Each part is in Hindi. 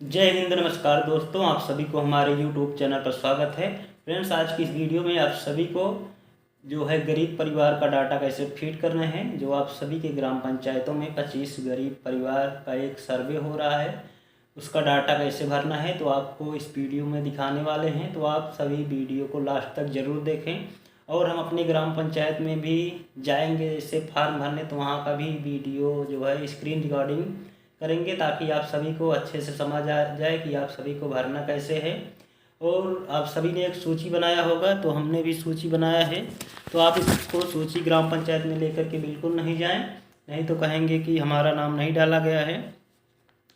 जय हिंद, नमस्कार दोस्तों। आप सभी को हमारे YouTube चैनल पर स्वागत है। फ्रेंड्स, आज की इस वीडियो में आप सभी को जो है गरीब परिवार का डाटा कैसे फीड करना है। जो आप सभी के ग्राम पंचायतों में 25 गरीब परिवार का एक सर्वे हो रहा है, उसका डाटा कैसे भरना है तो आपको इस वीडियो में दिखाने वाले हैं। तो आप सभी वीडियो को लास्ट तक ज़रूर देखें। और हम अपने ग्राम पंचायत में भी जाएंगे जैसे फॉर्म भरने, तो वहाँ का भी वीडियो जो है स्क्रीन रिकॉर्डिंग करेंगे ताकि आप सभी को अच्छे से समझ आ जाए कि आप सभी को भरना कैसे है। और आप सभी ने एक सूची बनाया होगा, तो हमने भी सूची बनाया है। तो आप इसको सूची ग्राम पंचायत में लेकर के बिल्कुल नहीं जाएं, नहीं तो कहेंगे कि हमारा नाम नहीं डाला गया है।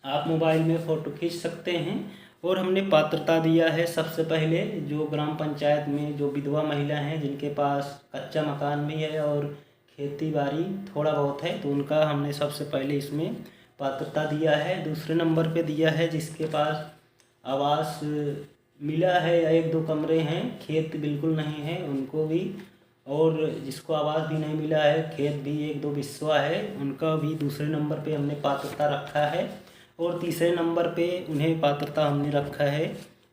आप मोबाइल में फ़ोटो खींच सकते हैं। और हमने पात्रता दिया है सबसे पहले, जो ग्राम पंचायत में जो विधवा महिला हैं जिनके पास कच्चा मकान भी है और खेती बाड़ी थोड़ा बहुत है, तो उनका हमने सबसे पहले इसमें पात्रता दिया है। दूसरे नंबर पे दिया है जिसके पास आवास मिला है या 1-2 कमरे हैं, खेत बिल्कुल नहीं है उनको भी, और जिसको आवास भी नहीं मिला है, खेत भी 1-2 बिस्वा है, उनका भी दूसरे नंबर पे हमने पात्रता रखा है। और तीसरे नंबर पे उन्हें पात्रता हमने रखा है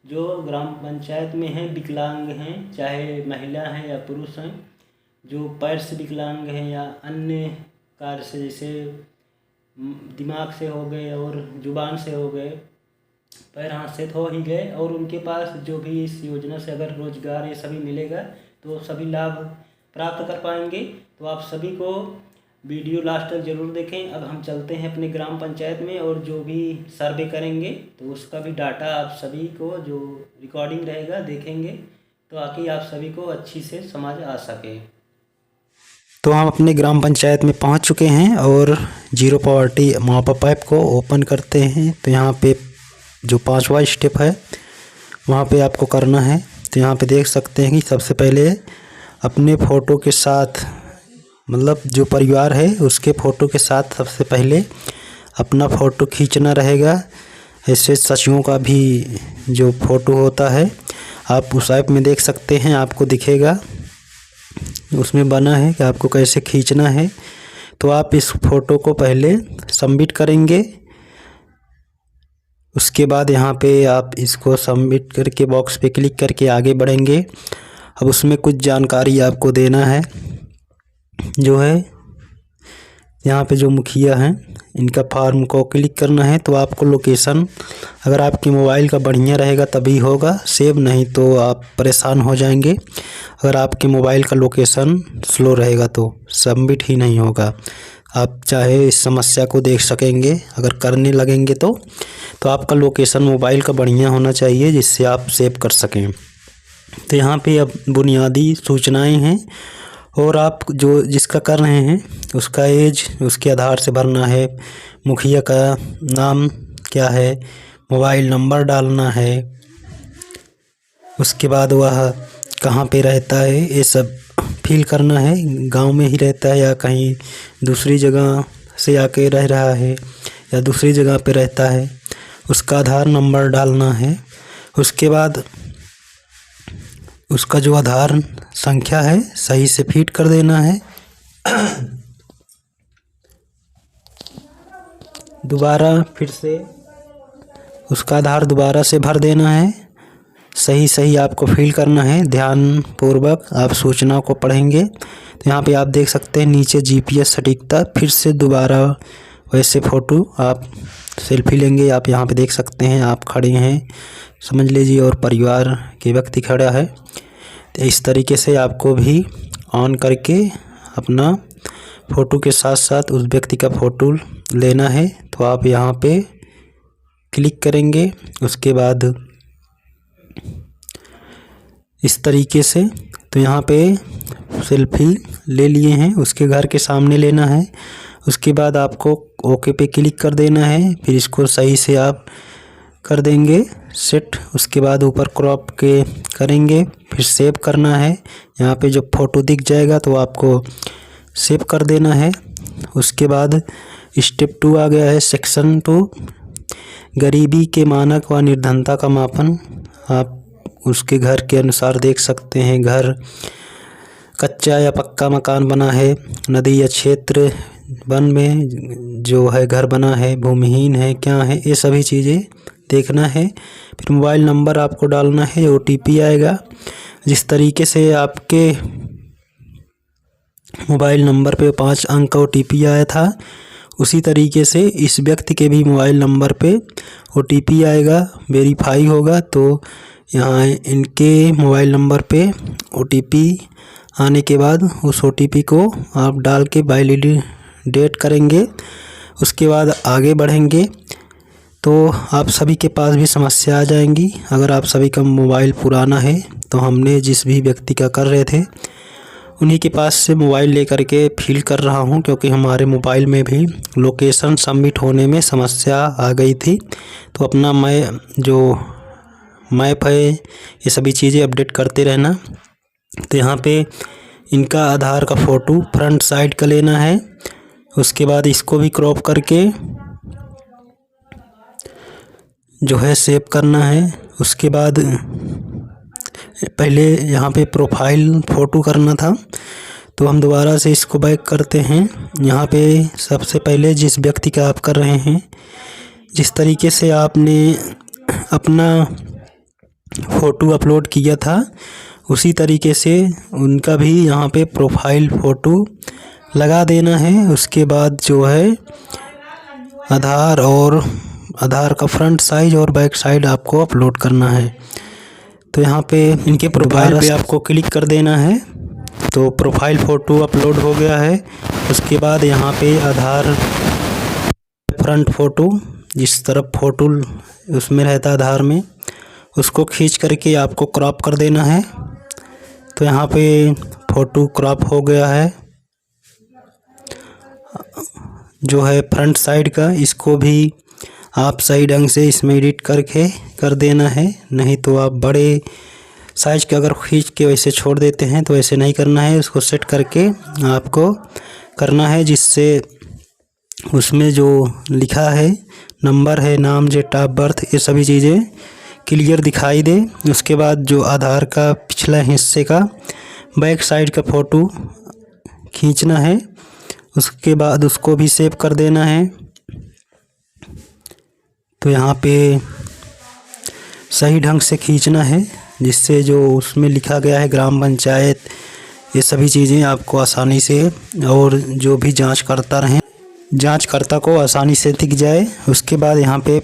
जो ग्राम पंचायत में हैं, विकलांग हैं, चाहे महिला हैं या पुरुष हैं, जो पैर से विकलांग हैं या अन्य कार्य से, जैसे दिमाग से हो गए और जुबान से हो गए, पैर हाथ से तो हो ही गए, और उनके पास जो भी इस योजना से अगर रोजगार ये सभी मिलेगा तो सभी लाभ प्राप्त कर पाएंगे। तो आप सभी को वीडियो लास्ट तक ज़रूर देखें। अब हम चलते हैं अपने ग्राम पंचायत में और जो भी सर्वे करेंगे तो उसका भी डाटा आप सभी को जो रिकॉर्डिंग रहेगा देखेंगे, तो आकि आप सभी को अच्छी से समझ आ सके। तो हम अपने ग्राम पंचायत में पहुंच चुके हैं और जीरो पॉवर्टी मॉपअप ऐप को ओपन करते हैं। तो यहाँ पे जो 5वां स्टेप है वहाँ पे आपको करना है। तो यहाँ पे देख सकते हैं कि सबसे पहले अपने फ़ोटो के साथ, मतलब जो परिवार है उसके फ़ोटो के साथ सबसे पहले अपना फ़ोटो खींचना रहेगा। ऐसे सचिवों का भी जो फ़ोटो होता है आप उस ऐप में देख सकते हैं, आपको दिखेगा उसमें बना है कि आपको कैसे खींचना है। तो आप इस फ़ोटो को पहले सबमिट करेंगे, उसके बाद यहाँ पे आप इसको सबमिट करके बॉक्स पे क्लिक करके आगे बढ़ेंगे। अब उसमें कुछ जानकारी आपको देना है, जो है यहाँ पे जो मुखिया हैं इनका फॉर्म को क्लिक करना है। तो आपको लोकेशन, अगर आपके मोबाइल का बढ़िया रहेगा तभी होगा, सेव नहीं तो आप परेशान हो जाएंगे। अगर आपके मोबाइल का लोकेशन स्लो रहेगा तो सबमिट ही नहीं होगा। आप चाहे इस समस्या को देख सकेंगे अगर करने लगेंगे तो आपका लोकेशन मोबाइल का बढ़िया होना चाहिए जिससे आप सेव कर सकें। तो यहाँ पे अब बुनियादी सूचनाएं हैं और आप जो जिसका कर रहे हैं उसका एज उसके आधार से भरना है, मुखिया का नाम क्या है, मोबाइल नंबर डालना है, उसके बाद वह कहाँ पे रहता है ये सब फिल करना है, गांव में ही रहता है या कहीं दूसरी जगह से आके रह रहा है या दूसरी जगह पे रहता है, उसका आधार नंबर डालना है। उसके बाद उसका जो आधार संख्या है सही से फीड कर देना है। दोबारा फिर से उसका आधार दोबारा से भर देना है, सही आपको फिल करना है। ध्यान पूर्वक आप सूचना को पढ़ेंगे। तो यहाँ पे आप देख सकते हैं नीचे GPS सटीकता, फिर से दोबारा वैसे फ़ोटो आप सेल्फी लेंगे। आप यहाँ पे देख सकते हैं आप खड़े हैं समझ लीजिए और परिवार के व्यक्ति खड़ा है। तो इस तरीके से आपको भी ऑन करके अपना फ़ोटो के साथ साथ उस व्यक्ति का फ़ोटो लेना है। तो आप यहाँ पे क्लिक करेंगे, उसके बाद इस तरीके से। तो यहाँ पे सेल्फी ले लिए हैं, उसके घर के सामने लेना है। उसके बाद आपको ओके पे क्लिक कर देना है, फिर इसको सही से आप कर देंगे सेट। उसके बाद ऊपर क्रॉप के करेंगे, फिर सेव करना है। यहाँ पे जो फ़ोटो दिख जाएगा तो आपको सेव कर देना है। उसके बाद स्टेप 2 आ गया है, सेक्शन 2, गरीबी के मानक व निर्धनता का मापन। आप उसके घर के अनुसार देख सकते हैं, घर कच्चा या पक्का मकान बना है, नदी या क्षेत्र वन में जो है घर बना है, भूमिहीन है क्या है, ये सभी चीज़ें देखना है। फिर मोबाइल नंबर आपको डालना है, OTP आएगा। जिस तरीके से आपके मोबाइल नंबर पे 5 अंक का OTP आया था, उसी तरीके से इस व्यक्ति के भी मोबाइल नंबर पे OTP आएगा, वेरीफाई होगा। तो यहाँ इनके मोबाइल नंबर पे OTP आने के बाद उस OTP को आप डाल के वैलिडेट करेंगे। उसके बाद आगे बढ़ेंगे तो आप सभी के पास भी समस्या आ जाएंगी। अगर आप सभी का मोबाइल पुराना है तो हमने जिस भी व्यक्ति का कर रहे थे उन्हीं के पास से मोबाइल लेकर के फिल कर रहा हूं, क्योंकि हमारे मोबाइल में भी लोकेशन सबमिट होने में समस्या आ गई थी। तो अपना जो मैप है ये सभी चीज़ें अपडेट करते रहना। तो यहाँ पे इनका आधार का फ़ोटो फ्रंट साइड का लेना है। उसके बाद इसको भी क्रॉप करके जो है सेव करना है। उसके बाद पहले यहाँ पे प्रोफाइल फ़ोटो करना था, तो हम दोबारा से इसको बैक करते हैं। यहाँ पे सबसे पहले जिस व्यक्ति का आप कर रहे हैं, जिस तरीके से आपने अपना फ़ोटो अपलोड किया था उसी तरीके से उनका भी यहाँ पे प्रोफाइल फ़ोटो लगा देना है। उसके बाद जो है आधार का फ्रंट साइज और बैक साइड आपको अपलोड करना है। तो यहाँ पे इनके प्रोफाइल पे आपको क्लिक कर देना है। तो प्रोफाइल फ़ोटो अपलोड हो गया है। उसके बाद यहाँ पे आधार फ्रंट फ़ोटो, जिस तरफ फ़ोटो उसमें रहता है आधार में, उसको खींच करके आपको क्रॉप कर देना है। तो यहाँ पे फ़ोटो क्रॉप हो गया है जो है फ्रंट साइड का। इसको भी आप सही ढंग से इसमें एडिट करके कर देना है, नहीं तो आप बड़े साइज के अगर खींच के वैसे छोड़ देते हैं तो ऐसे नहीं करना है। उसको सेट करके आपको करना है, जिससे उसमें जो लिखा है नंबर है, नाम, डेट ऑफ बर्थ, ये सभी चीज़ें क्लियर दिखाई दे। उसके बाद जो आधार का पिछला हिस्से का बैक साइड का फ़ोटो खींचना है। उसके बाद उसको भी सेव कर देना है। तो यहाँ पे सही ढंग से खींचना है, जिससे जो उसमें लिखा गया है ग्राम पंचायत, ये सभी चीज़ें आपको आसानी से, और जो भी जांचकर्ता को आसानी से दिख जाए। उसके बाद यहाँ पे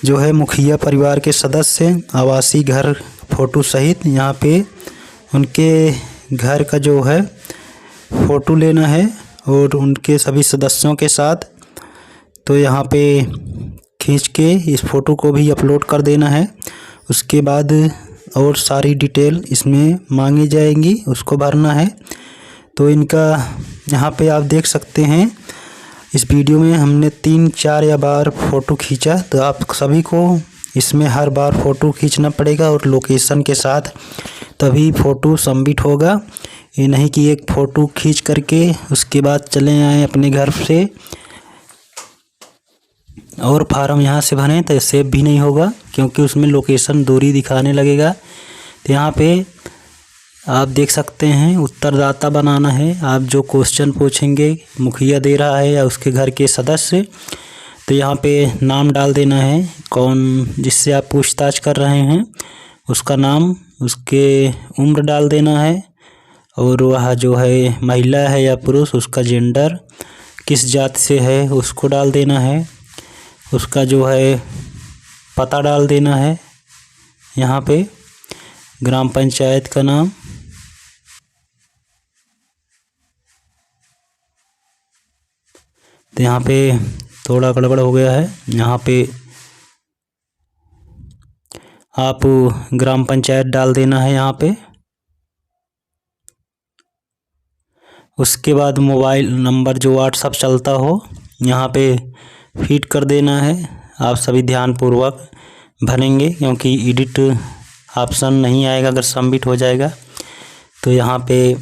जो है मुखिया परिवार के सदस्य, आवासीय घर फ़ोटो सहित यहाँ पे उनके घर का जो है फ़ोटो लेना है और उनके सभी सदस्यों के साथ। तो यहाँ पे खींच के इस फ़ोटो को भी अपलोड कर देना है। उसके बाद और सारी डिटेल इसमें मांगी जाएंगी, उसको भरना है। तो इनका यहाँ पे आप देख सकते हैं, इस वीडियो में हमने 3-4 बार फ़ोटो खींचा। तो आप सभी को इसमें हर बार फ़ोटो खींचना पड़ेगा और लोकेशन के साथ, तभी फ़ोटो सबमिट होगा। ये नहीं कि एक फ़ोटो खींच करके उसके बाद चले आए अपने घर से और फार्म यहाँ से भरें तो सेव भी नहीं होगा, क्योंकि उसमें लोकेशन दूरी दिखाने लगेगा। तो यहाँ पे आप देख सकते हैं उत्तरदाता बनाना है। आप जो क्वेश्चन पूछेंगे, मुखिया दे रहा है या उसके घर के सदस्य, तो यहाँ पे नाम डाल देना है, कौन जिससे आप पूछताछ कर रहे हैं उसका नाम, उसके उम्र डाल देना है, और वह जो है महिला है या पुरुष, उसका जेंडर, किस जाति से है उसको डाल देना है। उसका जो है पता डाल देना है, यहाँ पे ग्राम पंचायत का नाम। तो यहाँ पे थोड़ा गड़बड़ हो गया है, यहाँ पे आप ग्राम पंचायत डाल देना है यहाँ पे। उसके बाद मोबाइल नंबर जो व्हाट्सएप चलता हो यहाँ पे फीड कर देना है। आप सभी ध्यानपूर्वक भरेंगे, क्योंकि एडिट ऑप्शन नहीं आएगा अगर सबमिट हो जाएगा। तो यहाँ पे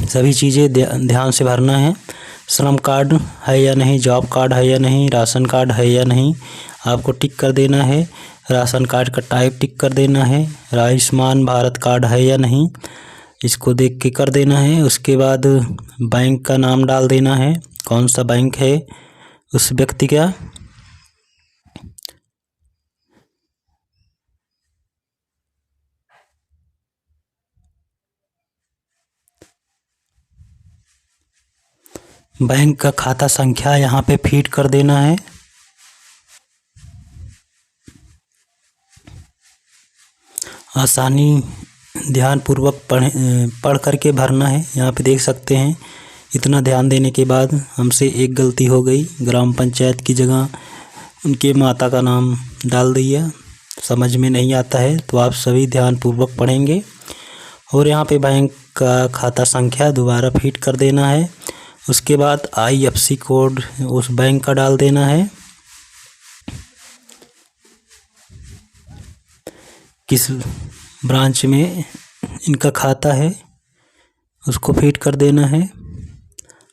सभी चीज़ें ध्यान से भरना है। श्रम कार्ड है या नहीं, जॉब कार्ड है या नहीं, राशन कार्ड है या नहीं, आपको टिक कर देना है। राशन कार्ड का टाइप टिक कर देना है। आयुष्मान भारत कार्ड है या नहीं, इसको देख के कर देना है। उसके बाद बैंक का नाम डाल देना है, कौन सा बैंक है उस व्यक्ति का। बैंक का खाता संख्या यहाँ पे फीड कर देना है। आसानी ध्यानपूर्वक पढ़ करके भरना है। यहाँ पे देख सकते हैं, इतना ध्यान देने के बाद हमसे एक गलती हो गई, ग्राम पंचायत की जगह उनके माता का नाम डाल दिया। समझ में नहीं आता है तो आप सभी ध्यानपूर्वक पढ़ेंगे। और यहाँ पे बैंक का खाता संख्या दोबारा फीड कर देना है। उसके बाद IFSC कोड उस बैंक का डाल देना है। किस ब्रांच में इनका खाता है उसको फीड कर देना है।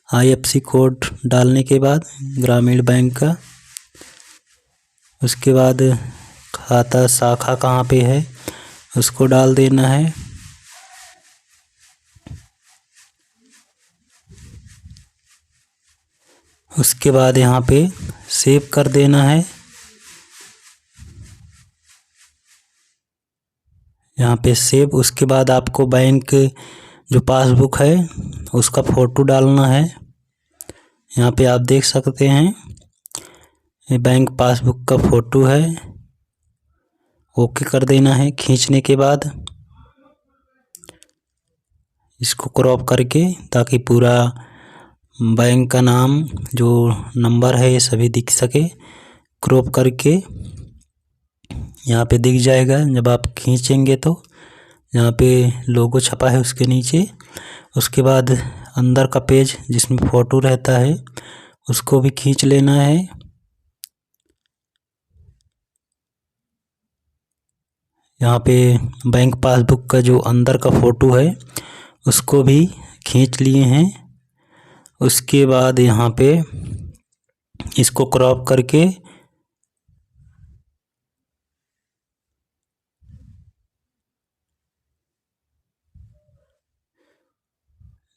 IFSC कोड डालने के बाद ग्रामीण बैंक का, उसके बाद खाता शाखा कहाँ पे है उसको डाल देना है। उसके बाद यहाँ पे सेव कर देना है। यहाँ पे सेव। उसके बाद आपको बैंक जो पासबुक है उसका फ़ोटो डालना है। यहाँ पे आप देख सकते हैं, ये बैंक पासबुक का फ़ोटो है। ओके कर देना है। खींचने के बाद इसको क्रॉप करके, ताकि पूरा बैंक का नाम, जो नंबर है, ये सभी दिख सके। क्रॉप करके यहाँ पे दिख जाएगा जब आप खींचेंगे तो। यहाँ पे लोगो छपा है उसके नीचे। उसके बाद अंदर का पेज जिसमें फ़ोटो रहता है उसको भी खींच लेना है। यहाँ पे बैंक पासबुक का जो अंदर का फ़ोटो है उसको भी खींच लिए हैं। उसके बाद यहाँ पे इसको क्रॉप करके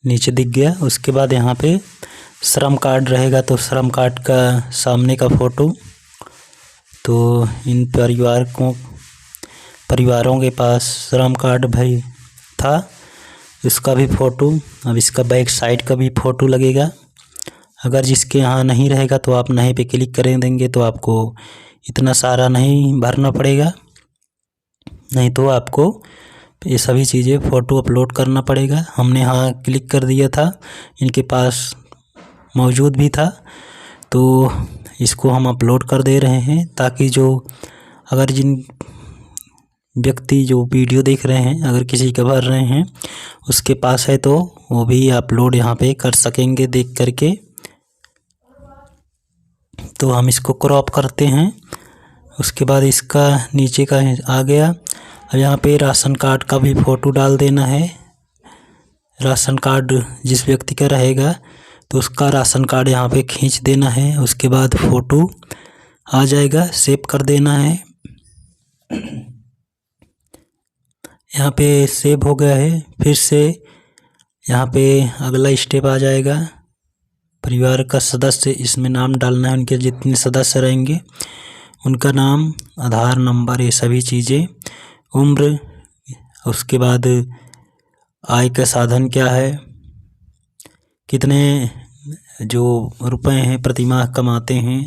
नीचे दिख गया। उसके बाद यहाँ पे श्रम कार्ड रहेगा तो श्रम कार्ड का सामने का फ़ोटो। तो इन परिवारों के पास श्रम कार्ड भाई था, इसका भी फ़ोटो। अब इसका बैक साइड का भी फ़ोटो लगेगा। अगर जिसके यहाँ नहीं रहेगा तो आप नहीं पे क्लिक करें देंगे तो आपको इतना सारा नहीं भरना पड़ेगा, नहीं तो आपको ये सभी चीज़ें फ़ोटो अपलोड करना पड़ेगा। हमने यहाँ क्लिक कर दिया था, इनके पास मौजूद भी था, तो इसको हम अपलोड कर दे रहे हैं, ताकि जो अगर जिन व्यक्ति जो वीडियो देख रहे हैं अगर किसी का भर रहे हैं उसके पास है तो वो भी अपलोड यहाँ पे कर सकेंगे देख करके। तो हम इसको क्रॉप करते हैं। उसके बाद इसका नीचे का आ गया। अब यहाँ पे राशन कार्ड का भी फ़ोटो डाल देना है। राशन कार्ड जिस व्यक्ति का रहेगा तो उसका राशन कार्ड यहाँ पे खींच देना है। उसके बाद फ़ोटो आ जाएगा, सेव कर देना है। यहाँ पे सेव हो गया है। फिर से यहाँ पे अगला स्टेप आ जाएगा, परिवार का सदस्य, इसमें नाम डालना है। उनके जितने सदस्य रहेंगे उनका नाम, आधार नंबर, ये सभी चीज़ें, उम्र, उसके बाद आय का साधन क्या है, कितने जो रुपए हैं प्रतिमाह कमाते हैं,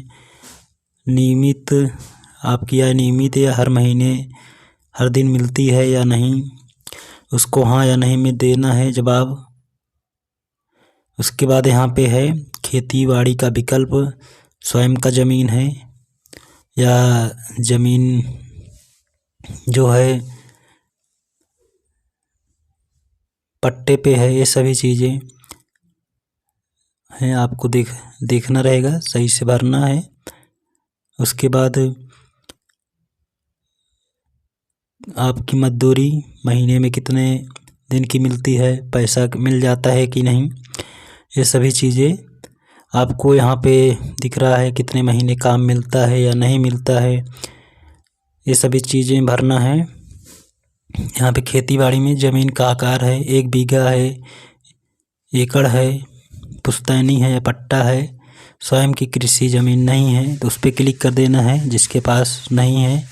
नियमित आपकी आय नियमित या हर महीने हर दिन मिलती है या नहीं, उसको हाँ या नहीं में देना है जवाब। उसके बाद यहाँ पे है खेती बाड़ी का विकल्प, स्वयं का ज़मीन है या ज़मीन जो है पट्टे पे है, ये सभी चीज़ें हैं, आपको देखना रहेगा, सही से भरना है। उसके बाद आपकी मजदूरी महीने में कितने दिन की मिलती है, पैसा मिल जाता है कि नहीं, ये सभी चीज़ें आपको यहाँ पे दिख रहा है, कितने महीने काम मिलता है या नहीं मिलता है, ये सभी चीज़ें भरना है। यहाँ पे खेती बाड़ी में ज़मीन का आकार है, 1 बीघा है, एकड़ है, पुश्तैनी है या पट्टा है, स्वयं की कृषि ज़मीन नहीं है तो उस पर क्लिक कर देना है जिसके पास नहीं है,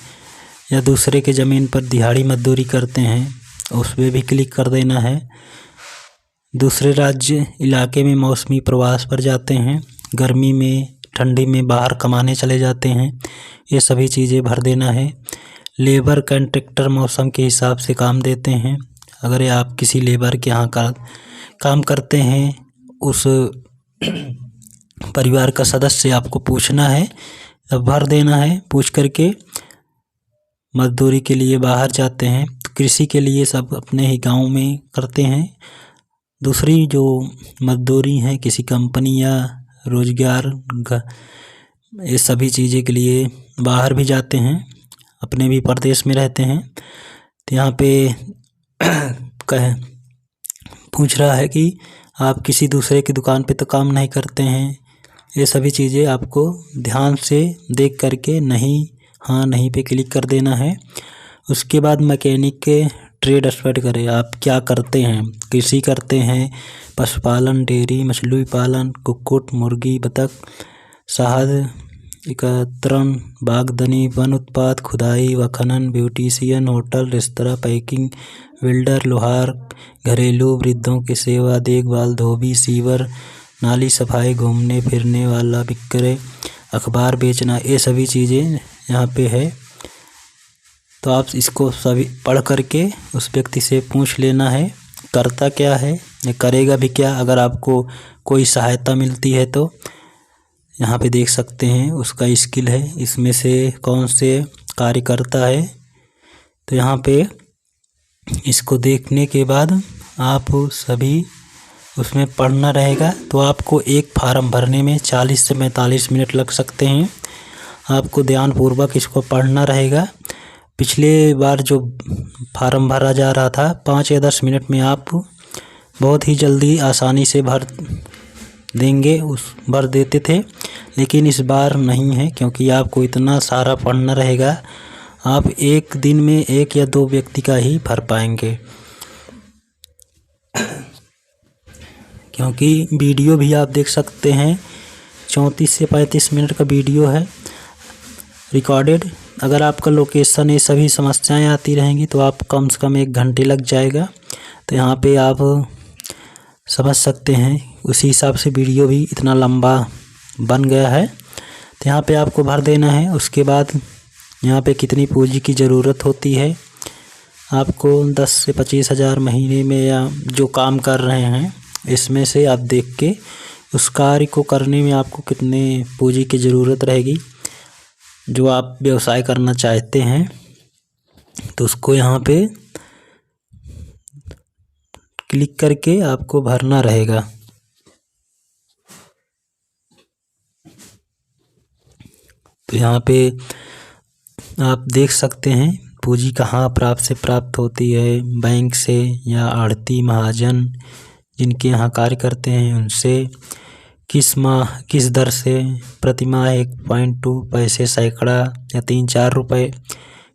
या दूसरे के ज़मीन पर दिहाड़ी मजदूरी करते हैं उस पर भी क्लिक कर देना है। दूसरे राज्य इलाके में मौसमी प्रवास पर जाते हैं, गर्मी में ठंडी में बाहर कमाने चले जाते हैं, ये सभी चीज़ें भर देना है। लेबर कॉन्ट्रैक्टर मौसम के हिसाब से काम देते हैं। अगर आप किसी लेबर के यहाँ का काम करते हैं, उस परिवार का सदस्य आपको पूछना है, तब भर देना है। पूछ करके मजदूरी के लिए बाहर जाते हैं। तो कृषि के लिए सब अपने ही गांव में करते हैं। दूसरी जो मजदूरी है किसी कंपनी या रोजगार ये सभी चीज़ें के लिए बाहर भी जाते हैं, अपने भी प्रदेश में रहते हैं। तो यहाँ पे पूछ रहा है कि आप किसी दूसरे की दुकान पे तो काम नहीं करते हैं। ये सभी चीज़ें आपको ध्यान से देख करके नहीं, हाँ नहीं पे क्लिक कर देना है। उसके बाद मैकेनिक के ट्रेड स्टार्ट करें। आप क्या करते हैं? कृषि करते हैं, पशुपालन, डेयरी, मछली पालन, कुक्कुट, मुर्गी, बतख, शहद एकत्रण, बागवानी, वन उत्पाद, खुदाई व खनन, beautician, hotel, restaurant, packing, welder, लोहार, घरेलू, वृद्धों की सेवा, देखभाल, धोबी, सीवर, नाली सफाई, घूमने फिरने वाला, विक्रय, अखबार बेचना, ये सभी चीज़ें यहाँ पे है। तो आप इसको सभी पढ़ करके उस व्यक्ति से पूछ लेना है करता क्या है, या करेगा भी क्या। अगर आपको कोई सहायता मिलती है तो यहाँ पे देख सकते हैं उसका स्किल है, इसमें से कौन से कार्य करता है। तो यहाँ पे इसको देखने के बाद आप सभी उसमें पढ़ना रहेगा। तो आपको एक फार्म भरने में 40 से 45 मिनट लग सकते हैं। आपको ध्यानपूर्वक इसको पढ़ना रहेगा। पिछले बार जो फार्म भरा जा रहा था 5 या 10 मिनट में आप बहुत ही जल्दी आसानी से भर देते थे, लेकिन इस बार नहीं है, क्योंकि आपको इतना सारा पढ़ना रहेगा। आप एक दिन में 1 या 2 व्यक्ति का ही भर पाएंगे, क्योंकि वीडियो भी आप देख सकते हैं 34 से 35 मिनट का वीडियो है रिकॉर्डेड। अगर आपका लोकेशन ये सभी समस्याएं आती रहेंगी तो आप कम से कम 1 घंटे लग जाएगा। तो यहाँ पे आप समझ सकते हैं, उसी हिसाब से वीडियो भी इतना लंबा बन गया है। तो यहाँ पे आपको भर देना है। उसके बाद यहाँ पे कितनी पूंजी की ज़रूरत होती है, आपको 10 से 25 हज़ार महीने में, या जो काम कर रहे हैं इसमें से आप देख के उस कार्य को करने में आपको कितने पूंजी की ज़रूरत रहेगी, जो आप व्यवसाय करना चाहते हैं। तो उसको यहाँ पे क्लिक करके आपको भरना रहेगा। तो यहाँ पे आप देख सकते हैं पूंजी कहाँ प्राप्त होती है, बैंक से या आढ़ती महाजन जिनके यहाँ कार्य करते हैं उनसे, किस दर से, प्रति माह 1.2 पैसे, सैकड़ा या 3-4 रुपये,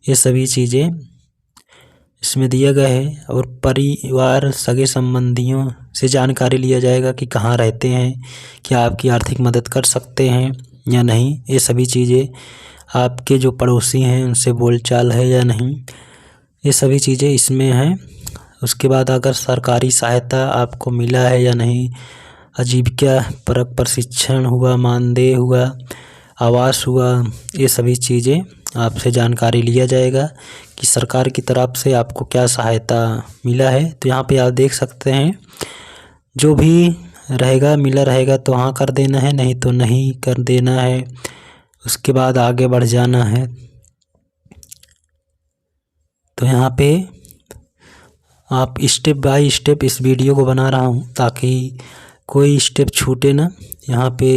ये सभी चीज़ें इसमें दिया गया है। और परिवार सगे संबंधियों से जानकारी लिया जाएगा कि कहाँ रहते हैं, क्या आपकी आर्थिक मदद कर सकते हैं या नहीं। ये सभी चीज़ें, आपके जो पड़ोसी हैं उनसे बोलचाल है या नहीं, ये सभी चीज़ें इसमें हैं। उसके बाद अगर सरकारी सहायता आपको मिला है या नहीं, आजीविका परक प्रशिक्षण हुआ, मानदेय हुआ, आवास हुआ, ये सभी चीज़ें आपसे जानकारी लिया जाएगा कि सरकार की तरफ से आपको क्या सहायता मिला है। तो यहाँ पे आप देख सकते हैं जो भी रहेगा मिला रहेगा तो हाँ कर देना है, नहीं तो नहीं कर देना है। उसके बाद आगे बढ़ जाना है। तो यहाँ पे आप स्टेप बाय स्टेप इस वीडियो को बना रहा हूँ ताकि कोई स्टेप छूटे ना। यहाँ पे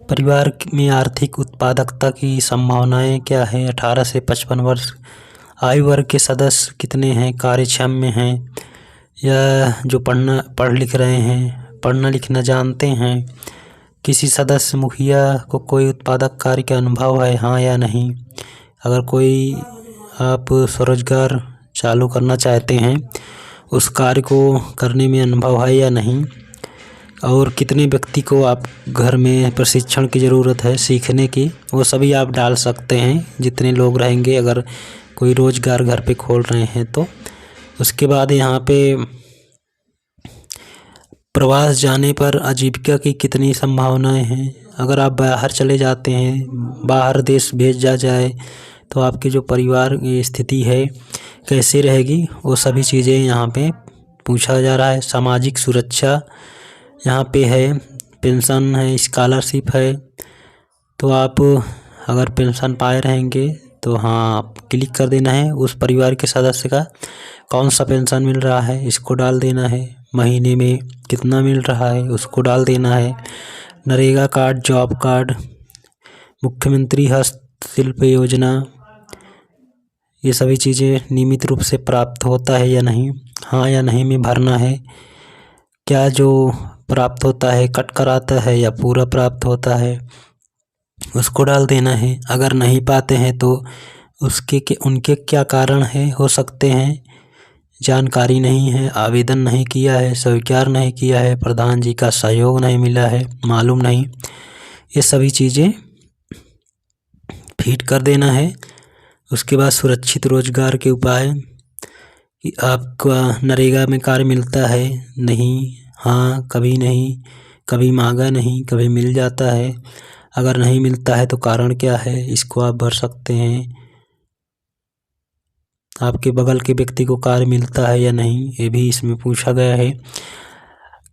परिवार में आर्थिक उत्पादकता की संभावनाएं क्या है, 18 से 55 वर्ष आयु वर्ग के सदस्य कितने हैं, कार्यक्षम में हैं या जो पढ़ लिख रहे हैं, पढ़ना लिखना जानते हैं, किसी सदस्य मुखिया को कोई उत्पादक कार्य का अनुभव है हाँ या नहीं, अगर कोई आप स्वरोजगार चालू करना चाहते हैं उस कार्य को करने में अनुभव है या नहीं, और कितने व्यक्ति को आप घर में प्रशिक्षण की ज़रूरत है सीखने की, वो सभी आप डाल सकते हैं जितने लोग रहेंगे। अगर कोई रोज़गार घर पे खोल रहे हैं तो उसके बाद यहाँ पे प्रवास जाने पर आजीविका की कितनी संभावनाएं हैं। अगर आप बाहर चले जाते हैं, बाहर देश भेजा जाए तो आपके जो परिवार की स्थिति है कैसे रहेगी, वो सभी चीज़ें यहाँ पे पूछा जा रहा है। सामाजिक सुरक्षा यहाँ पे है, पेंशन है, स्कॉलरशिप है। तो आप अगर पेंशन पाए रहेंगे तो हाँ आप क्लिक कर देना है। उस परिवार के सदस्य का कौन सा पेंशन मिल रहा है इसको डाल देना है। महीने में कितना मिल रहा है उसको डाल देना है। नरेगा कार्ड, जॉब कार्ड, मुख्यमंत्री हस्तशिल्प योजना, ये सभी चीज़ें नियमित रूप से प्राप्त होता है या नहीं, हाँ या नहीं में भरना है। क्या जो प्राप्त होता है कट कराता है या पूरा प्राप्त होता है उसको डाल देना है। अगर नहीं पाते हैं तो उनके क्या कारण है, हो सकते हैं जानकारी नहीं है, आवेदन नहीं किया है, स्वीकार नहीं किया है, प्रधान जी का सहयोग नहीं मिला है, मालूम नहीं, ये सभी चीज़ें फिट कर देना है। उसके बाद सुरक्षित रोजगार के उपाय कि आपका नरेगा में कार्य मिलता है नहीं, हाँ कभी नहीं, कभी मांगा नहीं, कभी मिल जाता है। अगर नहीं मिलता है तो कारण क्या है इसको आप भर सकते हैं। आपके बगल के व्यक्ति को कार्य मिलता है या नहीं ये भी इसमें पूछा गया है।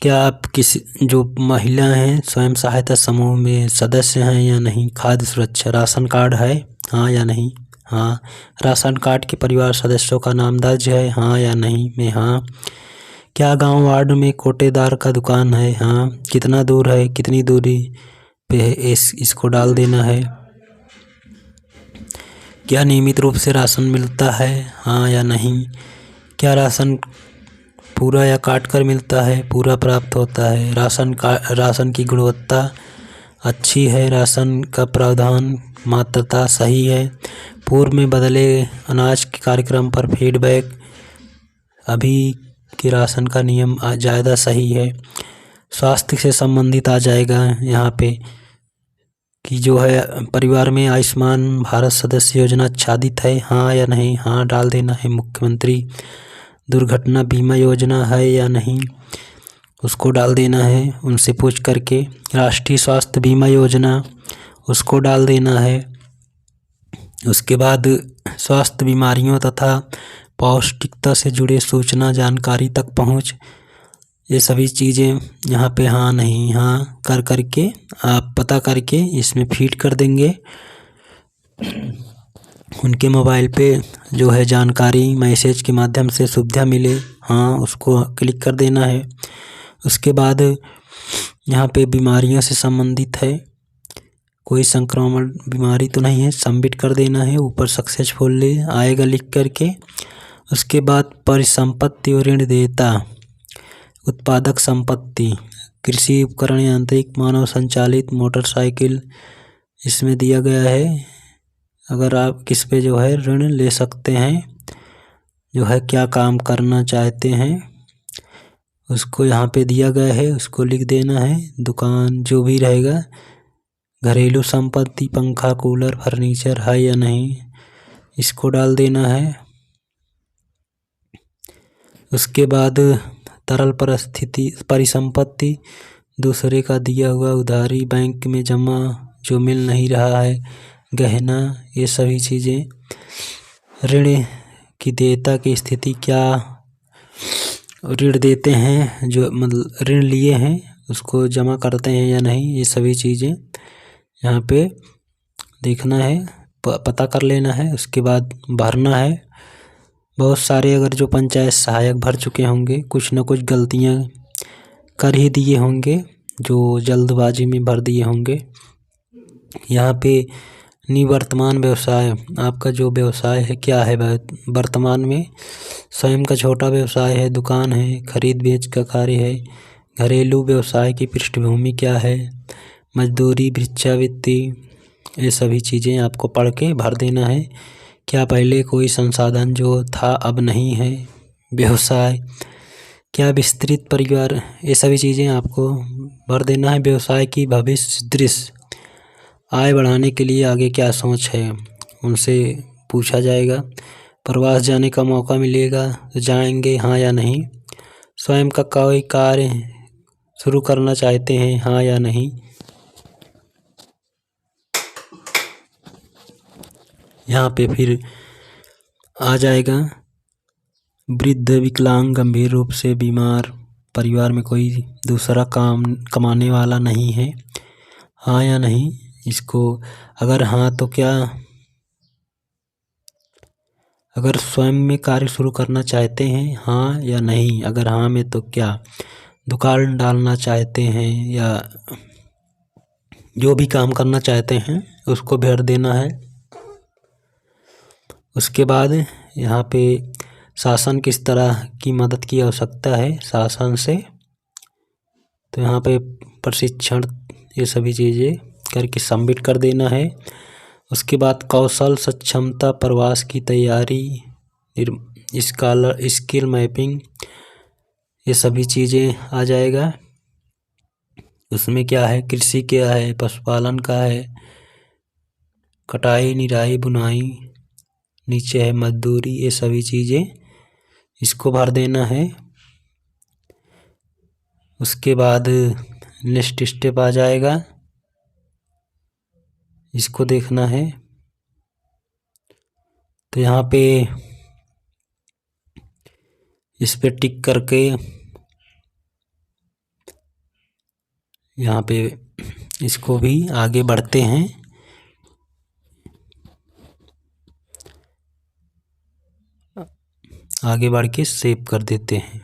क्या आप किसी जो महिला हैं स्वयं सहायता समूह में सदस्य हैं या नहीं। खाद्य सुरक्षा, राशन कार्ड है हाँ या नहीं, हाँ। राशन कार्ड के परिवार सदस्यों का नाम दर्ज है हाँ या नहीं में हाँ। क्या गांव वार्ड में कोटेदार का दुकान है, हाँ। कितना दूर है, कितनी दूरी पे है, इसको डाल देना है। क्या नियमित रूप से राशन मिलता है, हाँ या नहीं। क्या राशन पूरा या काट कर मिलता है, पूरा प्राप्त होता है। राशन की गुणवत्ता अच्छी है, राशन का प्रावधान मात्रता सही है। पूर्व में बदले अनाज के कार्यक्रम पर फीडबैक, अभी के राशन का नियम ज़्यादा सही है। स्वास्थ्य से संबंधित आ जाएगा यहाँ पे कि जो है परिवार में आयुष्मान भारत सदस्य योजना आच्छादित है हाँ या नहीं, हाँ डाल देना है। मुख्यमंत्री दुर्घटना बीमा योजना है या नहीं उसको डाल देना है उनसे पूछ करके। राष्ट्रीय स्वास्थ्य बीमा योजना उसको डाल देना है। उसके बाद स्वास्थ्य बीमारियों तथा पौष्टिकता से जुड़े सूचना जानकारी तक पहुँच, ये सभी चीज़ें यहाँ पे हाँ नहीं हाँ कर करके आप पता करके इसमें फीड कर देंगे। उनके मोबाइल पे जो है जानकारी मैसेज के माध्यम से सुविधा मिले हाँ उसको क्लिक कर देना है। उसके बाद यहाँ पे बीमारियों से संबंधित है, कोई संक्रमण बीमारी तो नहीं है, सबमिट कर देना है। ऊपर सक्सेसफुल आएगा लिख करके। उसके बाद परिसंपत्ति और ऋण देता, उत्पादक संपत्ति, कृषि उपकरण, यांत्रिक, मानव संचालित, मोटरसाइकिल इसमें दिया गया है। अगर आप किस पे जो है ऋण ले सकते हैं, जो है क्या काम करना चाहते हैं उसको यहाँ पे दिया गया है, उसको लिख देना है। दुकान जो भी रहेगा, घरेलू संपत्ति, पंखा, कूलर, फर्नीचर है या नहीं इसको डाल देना है। उसके बाद तरल परिसंपत्ति, दूसरे का दिया हुआ उधारी, बैंक में जमा जो मिल नहीं रहा है, गहना, ये सभी चीज़ें। ऋण की देयता की स्थिति, क्या ऋण देते हैं जो मतलब ऋण लिए हैं उसको जमा करते हैं या नहीं, ये सभी चीज़ें यहाँ पे देखना है, पता कर लेना है। उसके बाद भरना है। बहुत सारे अगर जो पंचायत सहायक भर चुके होंगे, कुछ न कुछ गलतियाँ कर ही दिए होंगे, जो जल्दबाजी में भर दिए होंगे। यहाँ पे निवर्तमान व्यवसाय, आपका जो व्यवसाय है क्या है, वर्तमान में स्वयं का छोटा व्यवसाय है, दुकान है, खरीद बेच का कार्य है, घरेलू व्यवसाय की पृष्ठभूमि क्या है, मजदूरी, भिक्षावृत्ति, ये सभी चीज़ें आपको पढ़ के भर देना है। क्या पहले कोई संसाधन जो था अब नहीं है, व्यवसाय, क्या विस्तृत परिवार, ये सभी चीज़ें आपको भर देना है। व्यवसाय की भविष्य दृश्य, आय बढ़ाने के लिए आगे क्या सोच है उनसे पूछा जाएगा। प्रवास जाने का मौका मिलेगा तो जाएंगे, हाँ या नहीं। स्वयं का कोई कार्य शुरू करना चाहते हैं, हाँ या नहीं। यहाँ पे फिर आ जाएगा वृद्ध, विकलांग, गंभीर रूप से बीमार, परिवार में कोई दूसरा काम कमाने वाला नहीं है, हाँ या नहीं। इसको अगर हाँ तो क्या, अगर स्वयं में कार्य शुरू करना चाहते हैं, हाँ या नहीं। अगर हाँ में तो क्या, दुकान डालना चाहते हैं या जो भी काम करना चाहते हैं उसको भर देना है। उसके बाद यहाँ पे शासन किस तरह की मदद की आवश्यकता है शासन से, तो यहाँ पे प्रशिक्षण ये सभी चीज़ें करके सबमिट कर देना है। उसके बाद कौशल सक्षमता, प्रवास की तैयारी, स्किल मैपिंग, ये सभी चीज़ें आ जाएगा। उसमें क्या है, कृषि क्या है, पशुपालन का है, कटाई, निराई, बुनाई, नीचे है मजदूरी, ये सभी चीज़ें इसको भर देना है। उसके बाद नेक्स्ट स्टेप आ जाएगा, इसको देखना है। तो यहाँ पे इस पे टिक करके यहाँ पे इसको भी आगे बढ़ते हैं। आगे बढ़ के सेव कर देते हैं।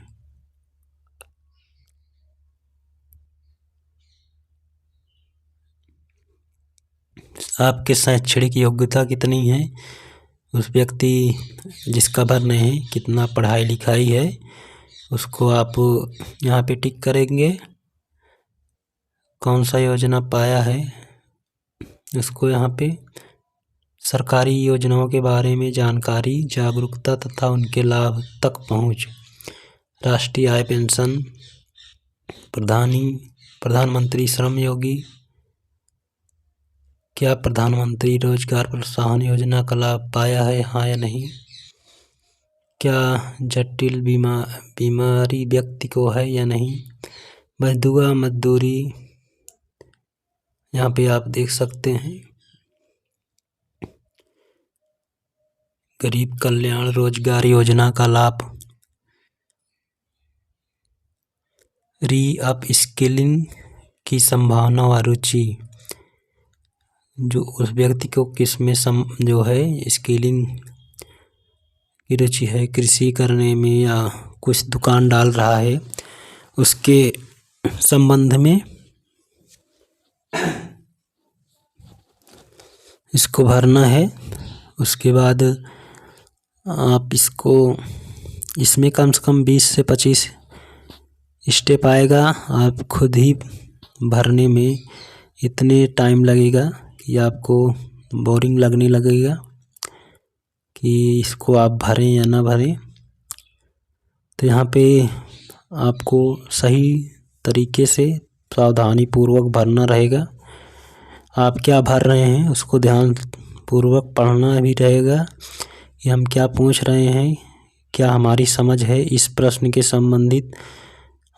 आपके शैक्षणिक योग्यता कितनी है, उस व्यक्ति जिसका भरना है कितना पढ़ाई लिखाई है, उसको आप यहाँ पे टिक करेंगे। कौन सा योजना पाया है उसको यहाँ पे सरकारी योजनाओं के बारे में जानकारी, जागरूकता तथा उनके लाभ तक पहुँच, राष्ट्रीय आय पेंशन, प्रधानमंत्री श्रम योगी, क्या प्रधानमंत्री रोजगार प्रोत्साहन योजना का लाभ पाया है, हाँ या नहीं। क्या जटिल बीमारी व्यक्ति को है या नहीं। मजदूरी यहाँ पे आप देख सकते हैं। गरीब कल्याण रोजगार योजना का लाभ, री अप स्किलिंग की संभावना व रुचि, जो उस व्यक्ति को किस में जो है स्किलिंग की रुचि है, कृषि करने में या कुछ दुकान डाल रहा है उसके संबंध में इसको भरना है। उसके बाद आप इसमें कम से कम 20 से 25 स्टेप आएगा। आप खुद ही भरने में इतने टाइम लगेगा कि आपको बोरिंग लगने लगेगा कि इसको आप भरें या ना भरें। तो यहाँ पे आपको सही तरीके से सावधानी पूर्वक भरना रहेगा। आप क्या भर रहे हैं उसको ध्यान पूर्वक पढ़ना भी रहेगा कि हम क्या पूछ रहे हैं, क्या हमारी समझ है इस प्रश्न के संबंधित,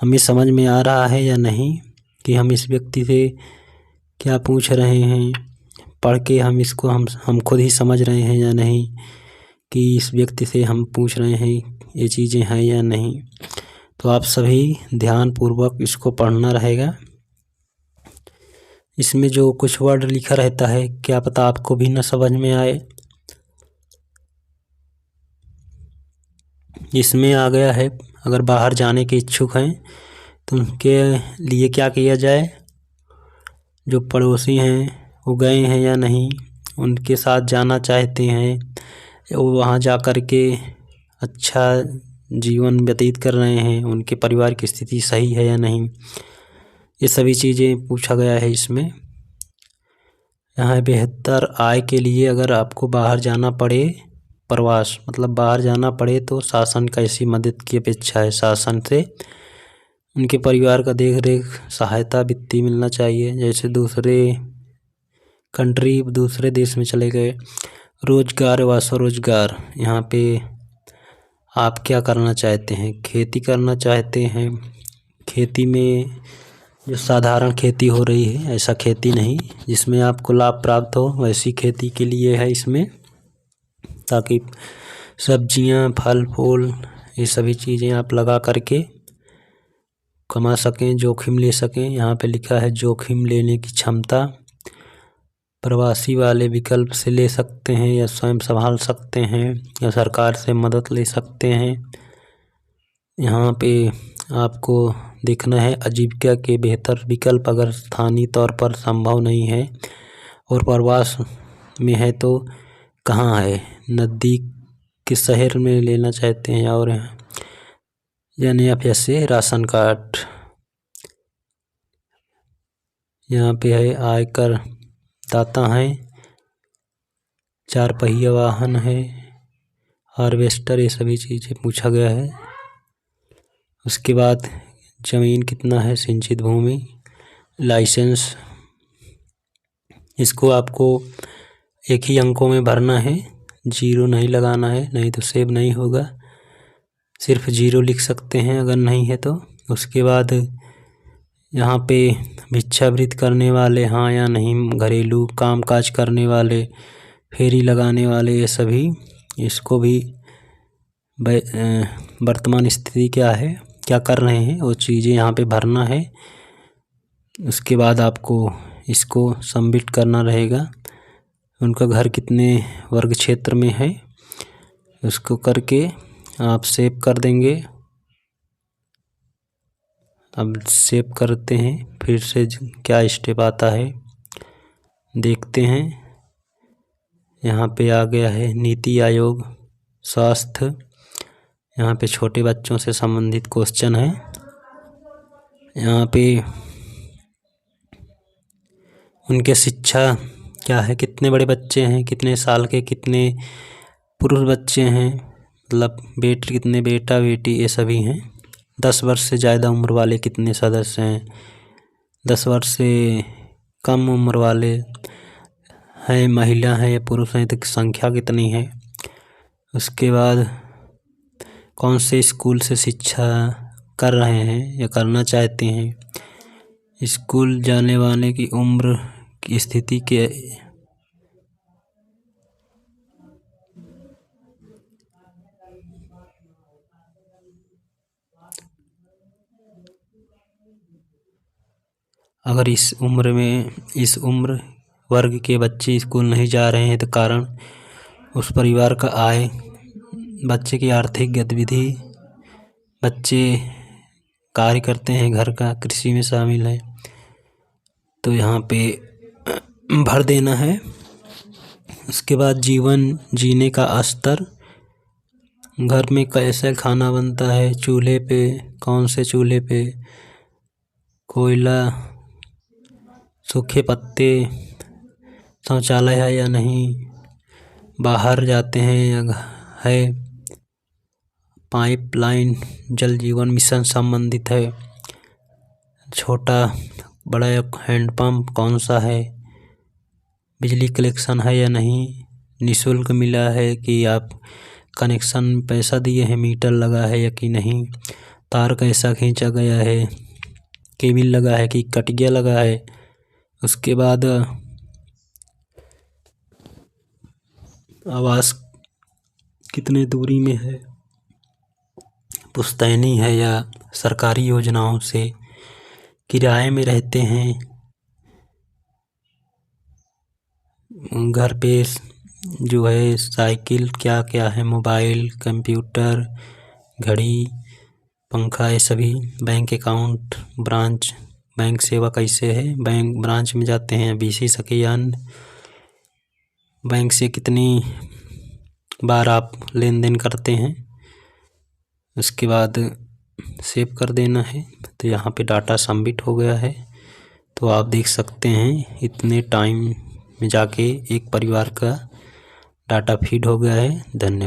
हमें समझ में आ रहा है या नहीं कि हम इस व्यक्ति से क्या पूछ रहे हैं। पढ़ के हम इसको हम खुद ही समझ रहे हैं या नहीं कि इस व्यक्ति से हम पूछ रहे हैं ये चीज़ें हैं या नहीं। तो आप सभी ध्यानपूर्वक इसको पढ़ना रहेगा। इसमें जो कुछ वर्ड लिखा रहता है क्या पता आपको भी न समझ में आए। इसमें आ गया है अगर बाहर जाने के इच्छुक हैं तो उनके लिए क्या किया जाए, जो पड़ोसी हैं वो गए हैं या नहीं, उनके साथ जाना चाहते हैं, वो वहाँ जा कर के अच्छा जीवन व्यतीत कर रहे हैं, उनके परिवार की स्थिति सही है या नहीं, ये सभी चीज़ें पूछा गया है इसमें। यहाँ बेहतर आय के लिए अगर आपको बाहर जाना पड़े, प्रवास मतलब बाहर जाना पड़े तो शासन का ऐसी मदद की अपेक्षा है। शासन से उनके परिवार का देख रेख सहायता वित्तीय मिलना चाहिए। जैसे दूसरे कंट्री दूसरे देश में चले गए रोजगार व स्वरोजगार। यहाँ पे आप क्या करना चाहते हैं? खेती करना चाहते हैं। खेती में जो साधारण खेती हो रही है, ऐसा खेती नहीं जिसमें आपको लाभ प्राप्त हो, वैसी खेती के लिए है इसमें, ताकि सब्जियां, फल फूल ये सभी चीज़ें आप लगा करके कमा सकें, जोखिम ले सकें। यहाँ पे लिखा है जोखिम लेने की क्षमता। प्रवासी वाले विकल्प से ले सकते हैं या स्वयं संभाल सकते हैं या सरकार से मदद ले सकते हैं। यहाँ पे आपको देखना है आजीविका के बेहतर विकल्प अगर स्थानीय तौर पर संभव नहीं है और प्रवास में है तो कहाँ है, नज़दीक के शहर में लेना चाहते हैं और यानी आप ऐसे राशन कार्ड। यहाँ पे है आयकर दाता हैं, 4 पहिया वाहन है, हार्वेस्टर, ये सभी चीज़ें पूछा गया है। उसके बाद ज़मीन कितना है, सिंचित भूमि, लाइसेंस, इसको आपको एक ही अंकों में भरना है, 0 नहीं लगाना है, नहीं तो सेव नहीं होगा। सिर्फ 0 लिख सकते हैं अगर नहीं है तो। उसके बाद यहाँ पे भिक्षावृत्ति करने वाले हाँ या नहीं, घरेलू काम काज करने वाले, फेरी लगाने वाले, ये सभी, इसको भी वर्तमान स्थिति क्या है, क्या कर रहे हैं, वो चीज़ें यहाँ पे भरना है। उसके बाद आपको इसको सबमिट करना रहेगा। उनका घर कितने वर्ग क्षेत्र में है, उसको करके आप सेव कर देंगे। अब सेव करते हैं, फिर से क्या स्टेप आता है देखते हैं। यहाँ पे आ गया है नीति आयोग, स्वास्थ्य, यहाँ पे छोटे बच्चों से संबंधित क्वेश्चन है। यहाँ पे उनके शिक्षा क्या है, कितने बड़े बच्चे हैं, कितने साल के, कितने पुरुष बच्चे हैं, मतलब बेटे कितने, बेटा बेटी, ये सभी हैं। 10 वर्ष से ज़्यादा उम्र वाले कितने सदस्य हैं, 10 वर्ष से कम उम्र वाले हैं, महिला हैं या पुरुष हैं तो संख्या कितनी है। उसके बाद कौन से स्कूल से शिक्षा कर रहे हैं या करना चाहते हैं, स्कूल जाने वाले की उम्र की स्थिति के अगर इस उम्र वर्ग के बच्चे स्कूल नहीं जा रहे हैं तो कारण, उस परिवार का आय, बच्चे की आर्थिक गतिविधि, बच्चे कार्य करते हैं घर का, कृषि में शामिल है, तो यहाँ पे भर देना है। उसके बाद जीवन जीने का स्तर, घर में कैसे खाना बनता है, चूल्हे पे, कौन से चूल्हे पे, कोयला, सूखे पत्ते, शौचालय है या नहीं, बाहर जाते हैं या है, पाइपलाइन, जल जीवन मिशन संबंधित है, छोटा बड़ा हैंडपम्प कौन सा है, बिजली कनेक्शन है या नहीं, निःशुल्क मिला है कि आप कनेक्शन पैसा दिए हैं, मीटर लगा है या कि नहीं, तार कैसा खींचा गया है, केबल लगा है कि कटिया लगा है। उसके बाद आवास कितने दूरी में है, पुश्तैनी है या सरकारी योजनाओं से किराए में रहते हैं, घर पे जो है साइकिल क्या क्या है, मोबाइल, कंप्यूटर, घड़ी, पंखा, ये सभी, बैंक अकाउंट, ब्रांच, बैंक सेवा कैसे है, बैंक ब्रांच में जाते हैं, BC सखियान, बैंक से कितनी बार आप लेन देन करते हैं। उसके बाद सेव कर देना है। तो यहाँ पे डाटा सबमिट हो गया है। तो आप देख सकते हैं इतने टाइम में जाके एक परिवार का डाटा फीड हो गया है। धन्यवाद।